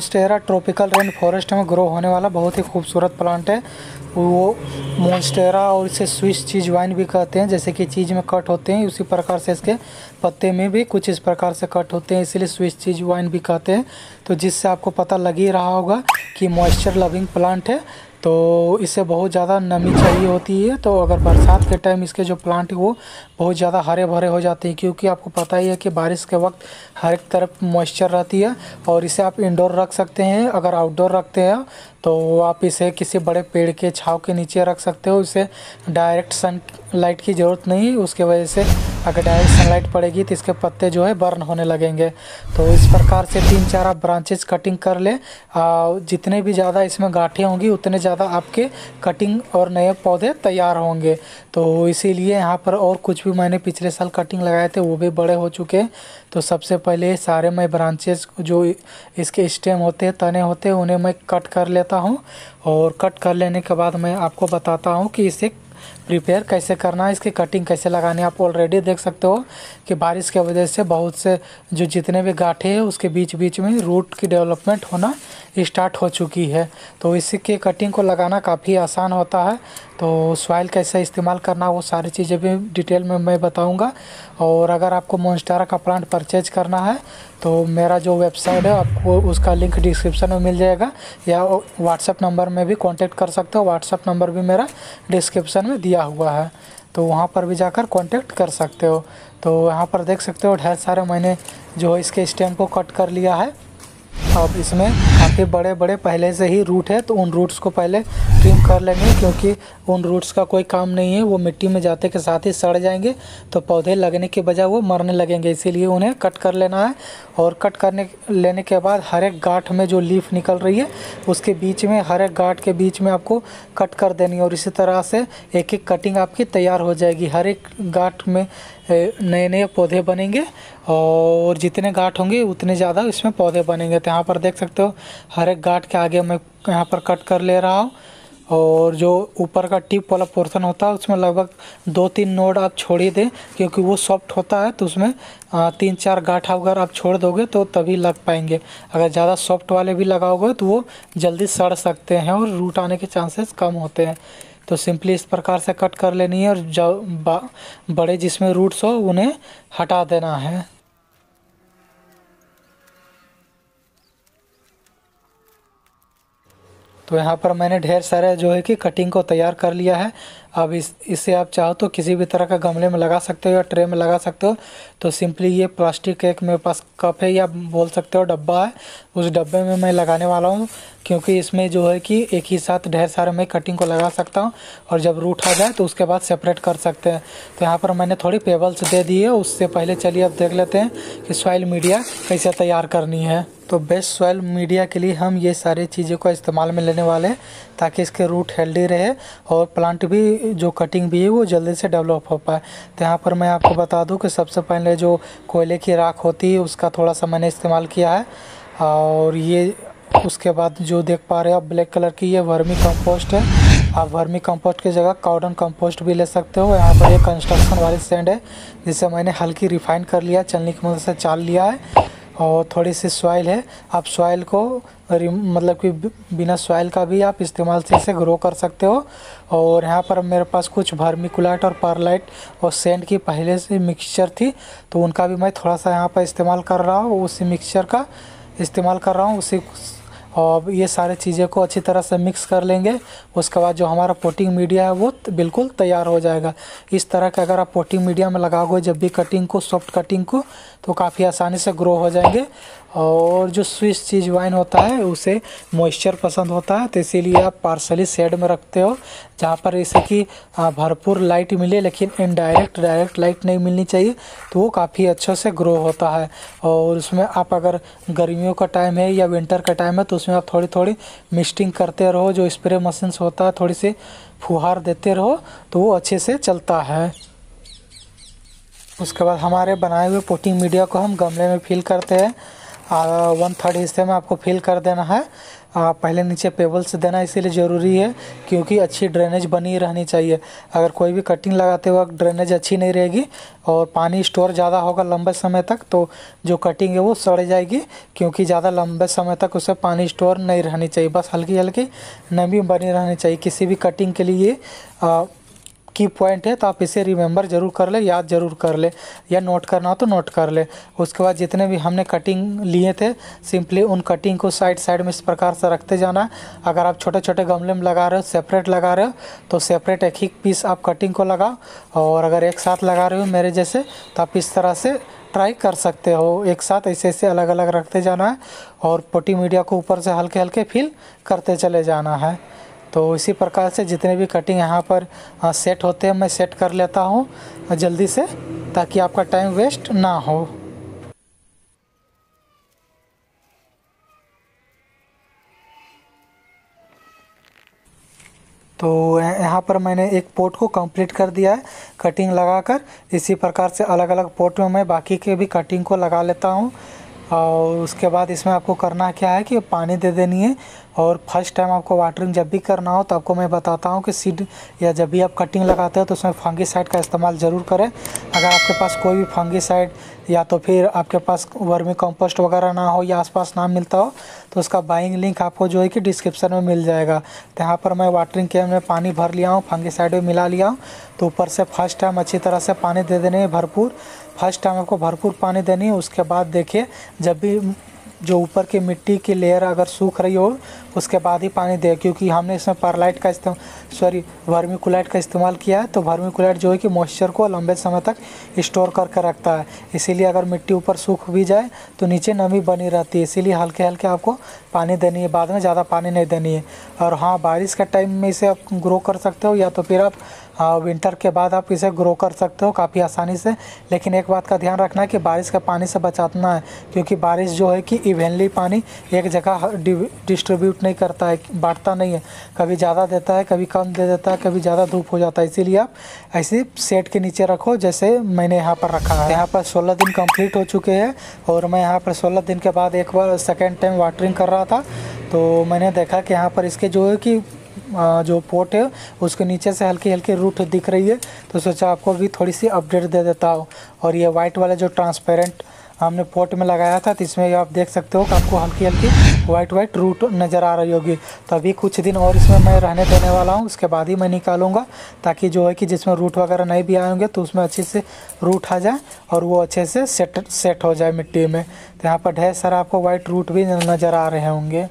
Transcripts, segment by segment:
Monstera tropical rain forest में grow होने वाला बहुत ही खूबसूरत प्लांट है। वो मोन्स्टेरा और इसे स्विस चीज वाइन भी कहते हैं। जैसे कि चीज़ में कट होते हैं उसी प्रकार से इसके पत्ते में भी कुछ इस प्रकार से कट होते हैं, इसीलिए स्विस चीज वाइन भी कहते हैं। तो जिससे आपको पता लग ही रहा होगा कि मॉइस्चर लविंग प्लांट है। तो इसे बहुत ज़्यादा नमी चाहिए होती है। तो अगर बरसात के टाइम इसके जो प्लांट है वो बहुत ज़्यादा हरे भरे हो जाते हैं, क्योंकि आपको पता ही है कि बारिश के वक्त हर एक तरफ मॉइस्चर रहती है। और इसे आप इंडोर रख सकते हैं। अगर आउटडोर रखते हैं तो आप इसे किसी बड़े पेड़ के छांव के नीचे रख सकते हो। इसे डायरेक्ट सनलाइट की ज़रूरत नहीं, उसके वजह से अगर डायरेक्ट सनलाइट पड़ेगी तो इसके पत्ते जो है बर्न होने लगेंगे। तो इस प्रकार से 3-4 आप ब्रांचेस कटिंग कर ले। जितने भी ज़्यादा इसमें गांठें होंगी उतने ज़्यादा आपके कटिंग और नए पौधे तैयार होंगे। तो इसीलिए यहाँ पर और कुछ भी मैंने पिछले साल कटिंग लगाए थे वो भी बड़े हो चुके हैं। तो सबसे पहले सारे मैं ब्रांचेस जो इसके स्टेम होते हैं, तने होते हैं, उन्हें मैं कट कर लेता हूँ। और कट कर लेने के बाद मैं आपको बताता हूँ कि इसे प्रिपेयर कैसे करना है, इसकी कटिंग कैसे लगानी है। आप ऑलरेडी देख सकते हो कि बारिश की वजह से बहुत से जो जितने भी गांठे हैं उसके बीच बीच में रूट की डेवलपमेंट होना स्टार्ट हो चुकी है। तो इसी के कटिंग को लगाना काफ़ी आसान होता है। तो सॉइल कैसे इस्तेमाल करना वो सारी चीज़ें भी डिटेल में मैं बताऊंगा। और अगर आपको मोन्स्टेरा का प्लांट परचेज करना है तो मेरा जो वेबसाइट है आपको उसका लिंक डिस्क्रिप्शन में मिल जाएगा, या व्हाट्सएप नंबर में भी कांटेक्ट कर सकते हो। व्हाट्सएप नंबर भी मेरा डिस्क्रिप्शन में दिया हुआ है, तो वहाँ पर भी जाकर कांटेक्ट कर सकते हो। तो यहाँ पर देख सकते हो ढेर सारे मैंने जो इसके स्टेम को कट कर लिया है। अब इसमें काफ़ी बड़े बड़े पहले से ही रूट है, तो उन रूट्स को पहले ट्रिम कर लेंगे, क्योंकि उन रूट्स का कोई काम नहीं है, वो मिट्टी में जाते के साथ ही सड़ जाएंगे। तो पौधे लगने के बजाय वो मरने लगेंगे, इसीलिए उन्हें कट कर लेना है। और कट करने लेने के बाद हर एक गांठ में जो लीफ निकल रही है उसके बीच में, हर एक गांठ के बीच में आपको कट कर देनी है। और इसी तरह से एक एक कटिंग आपकी तैयार हो जाएगी। हर एक गांठ में नए नए पौधे बनेंगे, और जितने गांठ होंगे उतने ज़्यादा इसमें पौधे बनेंगे। तो यहाँ पर देख सकते हो हर एक गांठ के आगे मैं यहाँ पर कट कर ले रहा हूँ। और जो ऊपर का टिप वाला पोर्शन होता है उसमें लगभग 2-3 नोड आप छोड़ ही दें, क्योंकि वो सॉफ्ट होता है। तो उसमें 3-4 गांठ अगर आप छोड़ दोगे तो तभी लग पाएंगे। अगर ज़्यादा सॉफ्ट वाले भी लगाओगे तो वो जल्दी सड़ सकते हैं और रूट आने के चांसेस कम होते हैं। तो सिंपली इस प्रकार से कट कर लेनी है, और जो बड़े जिसमें रूट्स हो उन्हें हटा देना है। तो यहाँ पर मैंने ढेर सारे जो है कि कटिंग को तैयार कर लिया है। अब इसे आप चाहो तो किसी भी तरह का गमले में लगा सकते हो या ट्रे में लगा सकते हो। तो सिंपली ये प्लास्टिक एक मेरे पास कप है या बोल सकते हो डब्बा है, उस डब्बे में मैं लगाने वाला हूँ, क्योंकि इसमें जो है कि एक ही साथ ढेर सारे मैं कटिंग को लगा सकता हूँ। और जब रूट आ जाए तो उसके बाद सेपरेट कर सकते हैं। तो यहाँ पर मैंने थोड़ी पेबल्स दे दी है। उससे पहले चलिए अब देख लेते हैं कि सॉइल मीडिया कैसे तैयार करनी है। तो बेस्ट सॉइल मीडिया के लिए हम ये सारी चीज़ों को इस्तेमाल में लेने वाले हैं, ताकि इसके रूट हेल्दी रहे और प्लांट भी जो कटिंग भी है वो जल्दी से डेवलप हो पाए। तो यहाँ पर मैं आपको बता दूं कि सबसे पहले जो कोयले की राख होती है उसका थोड़ा सा मैंने इस्तेमाल किया है। और ये उसके बाद जो देख पा रहे हो आप ब्लैक कलर की, ये वर्मी कंपोस्ट है। आप वर्मी कंपोस्ट की जगह काउडन कंपोस्ट भी ले सकते हो। यहाँ पर ये कंस्ट्रक्शन वाली सैंड है, जिसे मैंने हल्की रिफाइन कर लिया, चलनी की मदद से चाल लिया है। और थोड़ी सी सॉइल है। आप सॉइल को मतलब कि बिना सॉइल का भी आप इस्तेमाल से इसे ग्रो कर सकते हो। और यहाँ पर मेरे पास कुछ वर्मिकुलाइट और परलाइट और सैंड की पहले से मिक्सचर थी, तो उनका भी मैं थोड़ा सा यहाँ पर इस्तेमाल कर रहा हूँ। उसी मिक्सचर का इस्तेमाल कर रहा हूँ उसी। और ये सारे चीज़ें को अच्छी तरह से मिक्स कर लेंगे। उसके बाद जो हमारा पोटिंग मीडिया है वो बिल्कुल तैयार हो जाएगा। इस तरह का अगर आप पोटिंग मीडिया में लगाओगे जब भी कटिंग को, सॉफ्ट कटिंग को, तो काफ़ी आसानी से ग्रो हो जाएंगे। और जो स्विस चीज वाइन होता है उसे मॉइस्चर पसंद होता है, तो इसीलिए आप पार्सली शेड में रखते हो, जहाँ पर इसे कि भरपूर लाइट मिले, लेकिन डायरेक्ट लाइट नहीं मिलनी चाहिए, तो वो काफ़ी अच्छे से ग्रो होता है। और उसमें आप अगर गर्मियों का टाइम है या विंटर का टाइम है तो उसमें आप थोड़ी थोड़ी मिस्टिंग करते रहो, जो स्प्रे मशीन होता है थोड़ी सी फुहार देते रहो, तो वो अच्छे से चलता है। उसके बाद हमारे बनाए हुए पोटिंग मीडिया को हम गमले में फिल करते हैं। 1/3 हिस्से में आपको फिल कर देना है। पहले नीचे पेबल्स देना इसीलिए ज़रूरी है क्योंकि अच्छी ड्रेनेज बनी रहनी चाहिए। अगर कोई भी कटिंग लगाते वक्त ड्रेनेज अच्छी नहीं रहेगी और पानी स्टोर ज़्यादा होगा लंबे समय तक तो जो कटिंग है वो सड़ जाएगी, क्योंकि ज़्यादा लंबे समय तक उसे पानी स्टोर नहीं रहनी चाहिए, बस हल्की हल्की नमी बनी रहनी चाहिए। किसी भी कटिंग के लिए की पॉइंट है, तो आप इसे रिमेंबर ज़रूर कर ले, याद ज़रूर कर ले, या नोट करना हो तो नोट कर ले। उसके बाद जितने भी हमने कटिंग लिए थे सिंपली उन कटिंग को साइड साइड में इस प्रकार से रखते जाना। अगर आप छोटे छोटे गमले में लगा रहे हो, सेपरेट लगा रहे हो, तो सेपरेट एक ही पीस आप कटिंग को लगाओ, और अगर एक साथ लगा रहे हो मेरे जैसे तो आप इस तरह से ट्राई कर सकते हो। एक साथ ऐसे ऐसे अलग अलग रखते जाना है और पोटी मीडिया को ऊपर से हल्के हल्के फिल करते चले जाना है। तो इसी प्रकार से जितने भी कटिंग यहाँ पर सेट होते हैं मैं सेट कर लेता हूँ जल्दी से, ताकि आपका टाइम वेस्ट ना हो। तो यहाँ पर मैंने एक पोर्ट को कंप्लीट कर दिया है कटिंग लगाकर। इसी प्रकार से अलग अलग पोर्ट में मैं बाकी के भी कटिंग को लगा लेता हूँ। और उसके बाद इसमें आपको करना क्या है कि पानी दे देनी है, और फर्स्ट टाइम आपको वाटरिंग जब भी करना हो तो आपको मैं बताता हूँ कि सीड या जब भी आप कटिंग लगाते हो तो उसमें फंगीसाइड का इस्तेमाल ज़रूर करें। अगर आपके पास कोई भी फंगीसाइड या तो फिर आपके पास वर्मी कंपोस्ट वगैरह ना हो या आसपास ना मिलता हो तो उसका बाइंग लिंक आपको जो है कि डिस्क्रिप्शन में मिल जाएगा। तो यहाँ पर मैं वाटरिंग कैन में पानी भर लिया हूँ, फंगीसाइड में मिला लिया हूँ। तो ऊपर से फर्स्ट टाइम अच्छी तरह से पानी दे देने हैं भरपूर। फर्स्ट टाइम आपको भरपूर पानी देनी है। उसके बाद देखिए जब भी जो ऊपर की मिट्टी की लेयर अगर सूख रही हो उसके बाद ही पानी दे, क्योंकि हमने इसमें परलाइट का वर्मीकुलाइट का इस्तेमाल किया है। तो वर्मीकुलाइट जो है कि मॉइस्चर को लंबे समय तक स्टोर करके रखता है, इसीलिए अगर मिट्टी ऊपर सूख भी जाए तो नीचे नमी बनी रहती है, इसीलिए हल्के हल्के आपको पानी देनी है, बाद में ज़्यादा पानी नहीं देनी है। और हाँ, बारिश के टाइम में इसे आप ग्रो कर सकते हो या तो फिर आप विंटर के बाद आप इसे ग्रो कर सकते हो काफ़ी आसानी से। लेकिन एक बात का ध्यान रखना है कि बारिश का पानी से बचाना है, क्योंकि बारिश जो है कि इवनली पानी एक जगह डिस्ट्रीब्यूट नहीं करता है, बांटता नहीं है, कभी ज़्यादा देता है, कभी कम दे देता है, कभी ज़्यादा धूप हो जाता है। इसीलिए आप ऐसे सेट के नीचे रखो जैसे मैंने यहाँ पर रखा है। यहाँ पर 16 दिन कंप्लीट हो चुके हैं और मैं यहाँ पर 16 दिन के बाद एक बार सेकेंड टाइम वाटरिंग कर रहा था, तो मैंने देखा कि यहाँ पर इसके जो है कि जो पोट है उसके नीचे से हल्की हल्की रूट दिख रही है, तो सोचा आपको भी थोड़ी सी अपडेट दे देता हूँ। और ये वाइट वाला जो ट्रांसपेरेंट हमने पोट में लगाया था तो इसमें आप देख सकते हो कि आपको हल्की हल्की वाइट रूट नज़र आ रही होगी। तो अभी कुछ दिन और इसमें मैं रहने देने वाला हूँ, उसके बाद ही मैं निकालूंगा, ताकि जो है कि जिसमें रूट वगैरह नहीं भी आएंगे तो उसमें अच्छे से रूट आ जाए और वो अच्छे से सेट हो जाए मिट्टी में। तो यहाँ पर ढेर सारा आपको वाइट रूट भी नज़र आ रहे होंगे।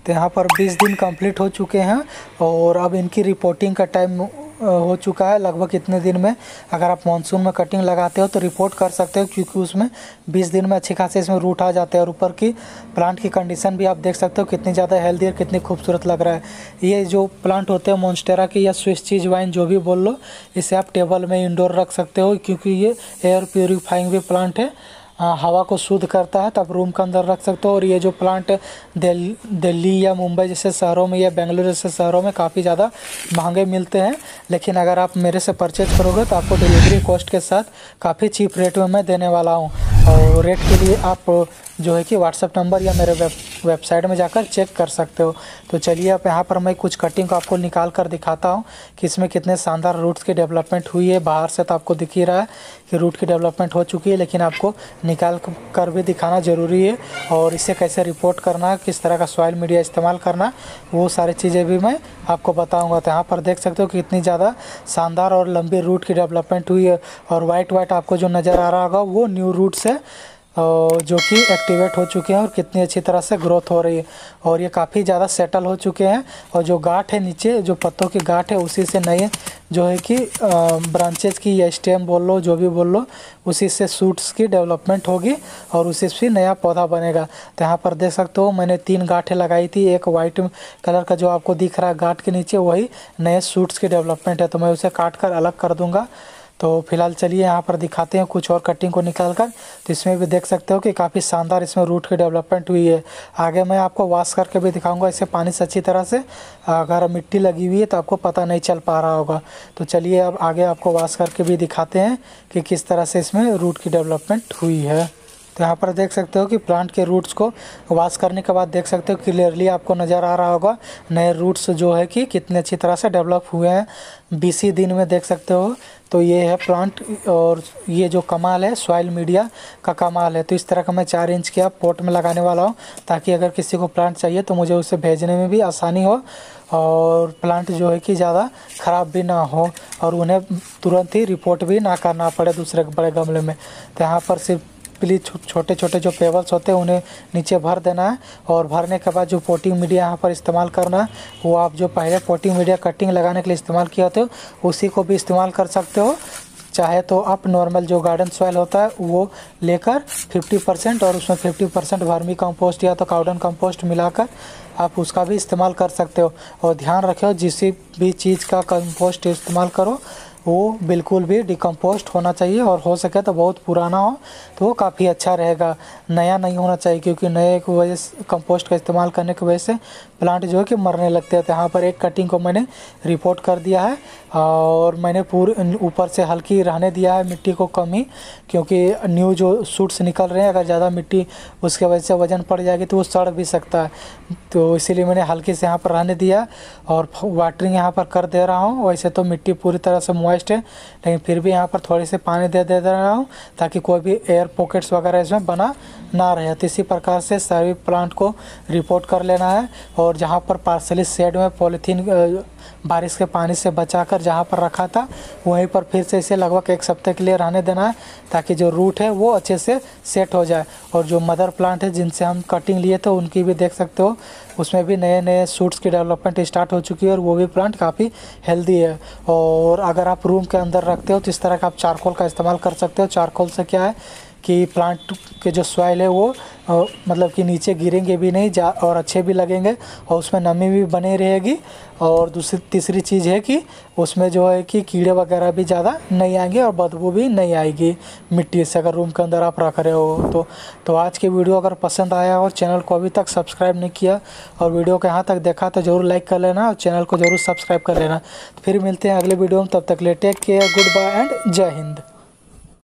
तो यहाँ पर 20 दिन कंप्लीट हो चुके हैं और अब इनकी रिपोर्टिंग का टाइम हो चुका है लगभग इतने दिन में। अगर आप मानसून में कटिंग लगाते हो तो रिपोर्ट कर सकते हो, क्योंकि उसमें 20 दिन में अच्छे खासे इसमें रूट आ जाते हैं। और ऊपर की प्लांट की कंडीशन भी आप देख सकते हो कितनी ज़्यादा हेल्दी और कितनी खूबसूरत लग रहा है। ये जो प्लांट होते हैं मोन्स्टेरा के या स्विस चीज़ वाइन जो भी बोल लो, इसे आप टेबल में इंडोर रख सकते हो, क्योंकि ये एयर प्योरीफाइंग भी प्लांट है, हवा को शुद्ध करता है, तब रूम के अंदर रख सकते हो। और ये जो प्लांट दिल्ली या मुंबई जैसे शहरों में या बेंगलुरु जैसे शहरों में काफ़ी ज़्यादा महंगे मिलते हैं, लेकिन अगर आप मेरे से परचेज करोगे तो आपको डिलीवरी कॉस्ट के साथ काफ़ी चीप रेट में मैं देने वाला हूँ। और रेट के लिए आप जो है कि व्हाट्सएप नंबर या मेरे वेबसाइट में जाकर चेक कर सकते हो। तो चलिए अब यहाँ पर मैं कुछ कटिंग को आपको निकाल कर दिखाता हूँ कि इसमें कितने शानदार रूट्स की डेवलपमेंट हुई है। बाहर से तो आपको दिख ही रहा है कि रूट की डेवलपमेंट हो चुकी है, लेकिन आपको निकाल कर भी दिखाना ज़रूरी है। और इसे कैसे रिपोर्ट करना, किस तरह का सॉइल मीडिया इस्तेमाल करना, वो सारी चीज़ें भी मैं आपको बताऊँगा। तो यहाँ पर देख सकते हो कि इतनी ज़्यादा शानदार और लंबी रूट की डेवलपमेंट हुई है। और वाइट आपको जो नज़र आ रहा होगा वो न्यू रूट्स है जो कि एक्टिवेट हो चुके हैं और कितनी अच्छी तरह से ग्रोथ हो रही है। और ये काफ़ी ज़्यादा सेटल हो चुके हैं। और जो गांठ है नीचे, जो पत्तों की गांठ है, उसी से नए जो है कि ब्रांचेज की या स्टेम बोल लो, जो भी बोल लो, उसी से सूट्स की डेवलपमेंट होगी और उसी से नया पौधा बनेगा। तो यहाँ पर देख सकते हो मैंने 3 गांठें लगाई थी। एक वाइट कलर का जो आपको दिख रहा है गांठ के नीचे, वही नए सूट्स की डेवलपमेंट है। तो मैं उसे काट कर अलग कर दूँगा। तो फिलहाल चलिए यहाँ पर दिखाते हैं कुछ और कटिंग को निकाल कर। तो इसमें भी देख सकते हो कि काफ़ी शानदार इसमें रूट की डेवलपमेंट हुई है। आगे मैं आपको वॉश करके भी दिखाऊंगा इसे पानी से अच्छी तरह से। अगर मिट्टी लगी हुई है तो आपको पता नहीं चल पा रहा होगा। तो चलिए अब आगे आपको वॉश करके भी दिखाते हैं कि किस तरह से इसमें रूट की डेवलपमेंट हुई है। तो यहाँ पर देख सकते हो कि प्लांट के रूट्स को वॉश करने के बाद देख सकते हो क्लियरली आपको नज़र आ रहा होगा नए रूट्स जो है कि कितने अच्छी तरह से डेवलप हुए हैं 20 दिन में, देख सकते हो। तो ये है प्लांट, और ये जो कमाल है सॉइल मीडिया का कमाल है। तो इस तरह का मैं 4 इंच के पॉट में लगाने वाला हूँ, ताकि अगर किसी को प्लांट चाहिए तो मुझे उसे भेजने में भी आसानी हो और प्लांट जो है कि ज़्यादा ख़राब भी ना हो और उन्हें तुरंत ही रिपोर्ट भी ना करना पड़े दूसरे बड़े गमले में। तो यहाँ पर सिर्फ प्लीज छोटे छोटे जो पेबल्स होते हैं उन्हें नीचे भर देना है, और भरने के बाद जो पोटिंग मीडिया यहाँ पर इस्तेमाल करना है वो आप जो पहले पोटिंग मीडिया कटिंग लगाने के लिए इस्तेमाल किया थे उसी को भी इस्तेमाल कर सकते हो। चाहे तो आप नॉर्मल जो गार्डन सॉइल होता है वो लेकर 50% और उसमें 50% वर्मी कंपोस्ट या तो काउडन कंपोस्ट मिलाकर आप उसका भी इस्तेमाल कर सकते हो। और ध्यान रखो जिस भी चीज़ का कंपोस्ट इस्तेमाल करो वो बिल्कुल भी डिकम्पोस्ट होना चाहिए, और हो सके तो बहुत पुराना हो तो वो काफ़ी अच्छा रहेगा, नया नहीं होना चाहिए, क्योंकि नए की वजह से कंपोस्ट का इस्तेमाल करने की वजह से प्लांट जो है कि मरने लगते हैं। तो यहाँ पर एक कटिंग को मैंने रिपोर्ट कर दिया है और मैंने पूरे ऊपर से हल्की रहने दिया है मिट्टी को कम ही, क्योंकि न्यू जो शूट्स निकल रहे हैं अगर ज़्यादा मिट्टी उसके वजह से वजन पड़ जाएगी तो वो सड़ भी सकता है। तो इसीलिए मैंने हल्के से यहाँ पर रहने दिया और वाटरिंग यहाँ पर कर दे रहा हूँ। वैसे तो मिट्टी पूरी तरह से मॉइस्ट है, लेकिन फिर भी यहाँ पर थोड़ी सी पानी दे रहा हूँ ताकि कोई भी एयर पॉकेट्स वगैरह इसमें बना ना रहे। तो इसी प्रकार से सभी प्लांट को रिपोर्ट कर लेना है, और जहाँ पर पार्सली शेड में पॉलीथीन बारिश के पानी से बचाकर जहाँ पर रखा था वहीं पर फिर से इसे लगभग 1 सप्ताह के लिए रहने देना है, ताकि जो रूट है वो अच्छे से सेट हो जाए। और जो मदर प्लांट है जिनसे हम कटिंग लिए थे उनकी भी देख सकते हो उसमें भी नए नए शूट्स की डेवलपमेंट स्टार्ट हो चुकी है, और वो भी प्लांट काफ़ी हेल्दी है। और अगर आप रूम के अंदर रखते हो तो इस तरह का आप चारकोल का इस्तेमाल कर सकते हो। चारकोल से क्या है कि प्लांट के जो सॉइल है वो मतलब कि नीचे गिरेंगे भी नहीं और अच्छे भी लगेंगे, और उसमें नमी भी बनी रहेगी। और तीसरी चीज़ है कि उसमें जो है कि कीड़े वगैरह भी ज़्यादा नहीं आएंगे और बदबू भी नहीं आएगी मिट्टी से, अगर रूम के अंदर आप रख रहे हो तो आज की वीडियो अगर पसंद आया और चैनल को अभी तक सब्सक्राइब नहीं किया और वीडियो को यहाँ तक देखा तो ज़रूर लाइक कर लेना और चैनल को ज़रूर सब्सक्राइब कर लेना। तो फिर मिलते हैं अगले वीडियो में, तब तक ले take care, good bye and जय हिंद।